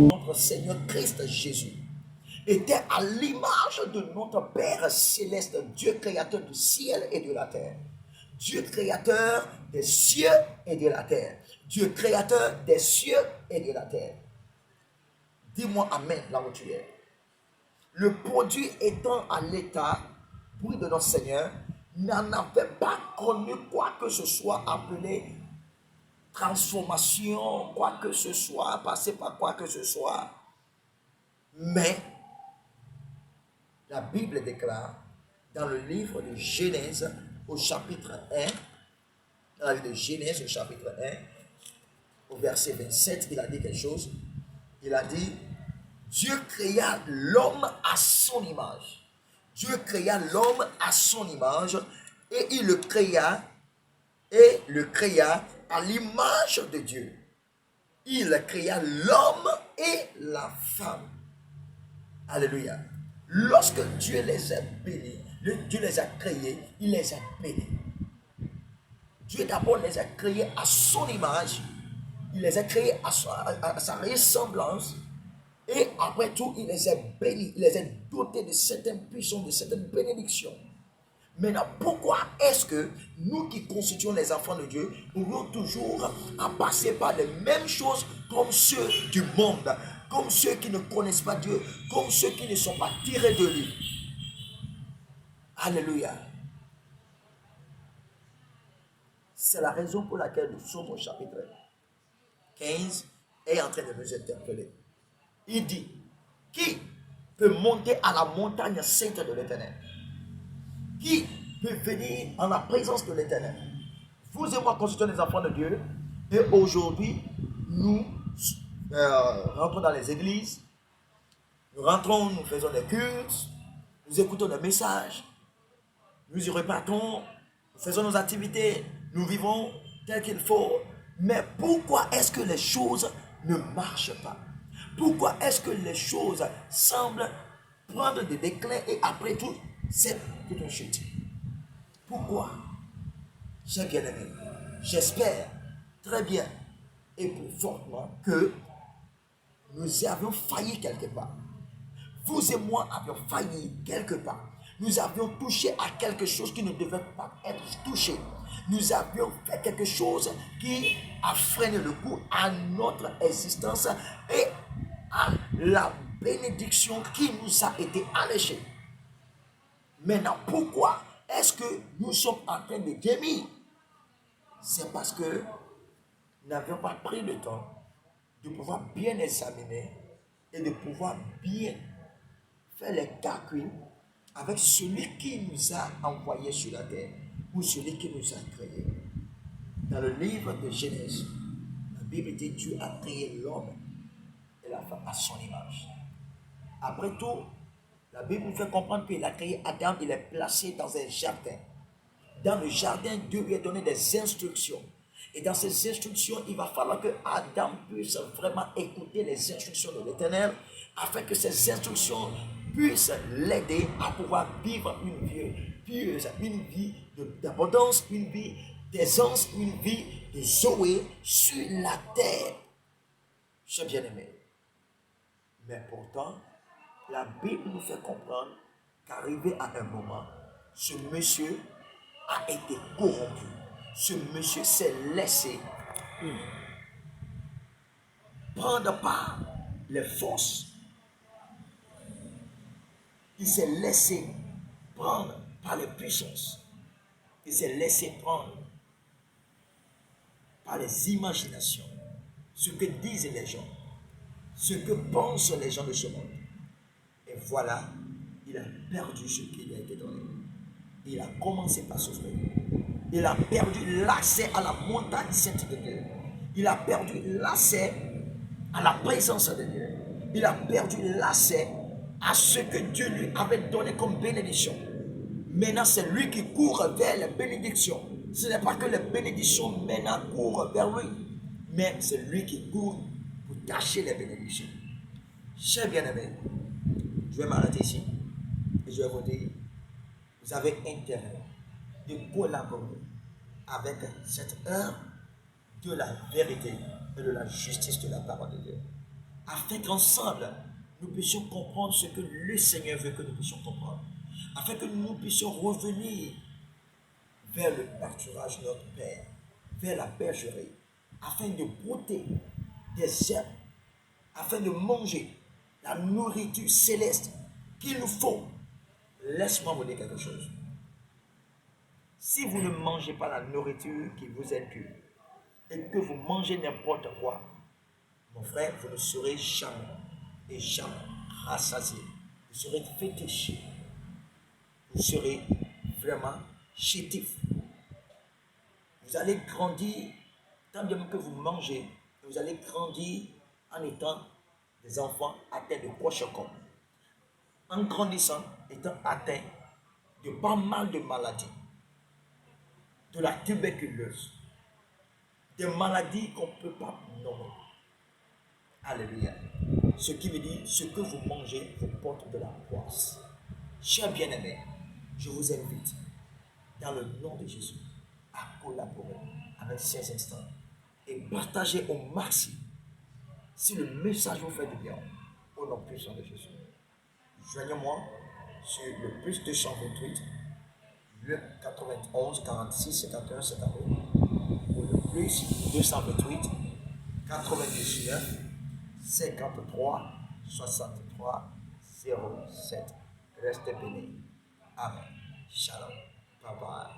Notre Seigneur Christ Jésus était à l'image de notre Père céleste, Dieu créateur du ciel et de la terre. Dieu créateur des cieux et de la terre. Dieu créateur des cieux et de la terre. Dis-moi Amen là où tu es. Le produit étant à l'état, bruit de notre Seigneur, n'en avait pas connu quoi que ce soit appelé transformation, quoi que ce soit, passé par quoi que ce soit. Mais la Bible déclare dans le livre de Genèse au chapitre 1, dans la livre de Genèse au chapitre 1, au verset 27, il a dit quelque chose. Il a dit, Dieu créa l'homme à son image. Dieu créa l'homme à son image et il le créa à l'image de Dieu. Il créa l'homme et la femme. Alléluia. Lorsque Dieu les a bénis, Dieu les a créés, il les a bénis. Dieu d'abord les a créés à son image, il les a créés à sa ressemblance, et après tout, il les a bénis, il les a dotés de certaines puissances, de certaines bénédictions. Maintenant, pourquoi est-ce que nous qui constituons les enfants de Dieu, aurons toujours à passer par les mêmes choses comme ceux du monde, comme ceux qui ne connaissent pas Dieu, comme ceux qui ne sont pas tirés de lui? Alléluia. C'est la raison pour laquelle nous sommes au chapitre 15 est en train de nous interpeller. Il dit, qui peut monter à la montagne sainte de l'Éternel? Qui peut venir en la présence de l'Éternel? Vous et moi constituons les enfants de Dieu. Et aujourd'hui, nous rentrons dans les églises. Nous rentrons, nous faisons des cultes. Nous écoutons des messages. Nous y repartons. Nous faisons nos activités. Nous vivons tel qu'il faut. Mais pourquoi est-ce que les choses ne marchent pas? Pourquoi est-ce que les choses semblent prendre des déclins et après tout, c'est tout un chute? Pourquoi? Chers bien-aimés, j'espère très bien et fortement que nous avions failli quelque part. Vous et moi avions failli quelque part. Nous avions touché à quelque chose qui ne devait pas être touché. Nous avions fait quelque chose qui a freiné le coup à notre existence et à la bénédiction qui nous a été alléchée. Maintenant, pourquoi est-ce que nous sommes en train de gémir? C'est parce que nous n'avions pas pris le temps de pouvoir bien examiner et de pouvoir bien faire les calculs avec celui qui nous a envoyés sur la terre ou celui qui nous a créés. Dans le livre de Genèse, la Bible dit Dieu a créé l'homme et la femme à son image. Après tout, la Bible nous fait comprendre qu'il a créé Adam, il est placé dans un jardin. Dans le jardin, Dieu lui a donné des instructions. Et dans ces instructions, il va falloir que Adam puisse vraiment écouter les instructions de l'Éternel afin que ces instructions puissent l'aider à pouvoir vivre une vie pieuse, une vie d'abondance, une vie d'aisance, une vie de Zoé sur la terre. Chers bien-aimés. Mais pourtant, la Bible nous fait comprendre qu'arrivé à un moment, ce monsieur a été corrompu. Ce monsieur s'est laissé prendre par les forces. Il s'est laissé prendre par les puissances. Il s'est laissé prendre par les imaginations. Ce que disent les gens. Ce que pensent les gens de ce monde. Et voilà, il a perdu ce qui lui a été donné. Il a commencé par souffrir. Il a perdu l'accès à la montagne sainte de Dieu. Il a perdu l'accès à la présence de Dieu. Il a perdu l'accès à ce que Dieu lui avait donné comme bénédiction. Maintenant, c'est lui qui court vers les bénédictions. Ce n'est pas que les bénédictions maintenant courent vers lui, mais c'est lui qui court pour tâcher les bénédictions. Chers bien-aimés, je vais m'arrêter ici et je vais vous dire, vous avez intérêt de collaborer avec cette heure de la vérité et de la justice de la parole de Dieu. Afin qu'ensemble, nous puissions comprendre ce que le Seigneur veut que nous puissions comprendre. Afin que nous puissions revenir vers le pâturage de notre Père, vers la bergerie, afin de brouter des herbes, afin de manger la nourriture céleste qu'il nous faut. Laisse-moi vous dire quelque chose. Si vous ne mangez pas la nourriture qui vous est due, et que vous mangez n'importe quoi, mon frère, vous ne serez jamais et jamais rassasié. Vous serez fétiche. Vous serez vraiment chétif. Vous allez grandir, tant bien que vous mangez, vous allez grandir en étant des enfants atteints de kwashiorkor. En grandissant, étant atteints de pas mal de maladies, de la tuberculose, des maladies qu'on ne peut pas nommer. Alléluia. Ce qui veut dire, ce que vous mangez vous porte de la poisse. Chers bien-aimés, je vous invite, dans le nom de Jésus, à collaborer avec ces instants et partager au maximum si le message vous fait du bien, au nom puissant de Jésus. Joignez-moi sur le plus 228, le 91 46 51 52 ou le plus 228 99 53 63 07. Restez bénis. Amen. Shalom. Bye bye.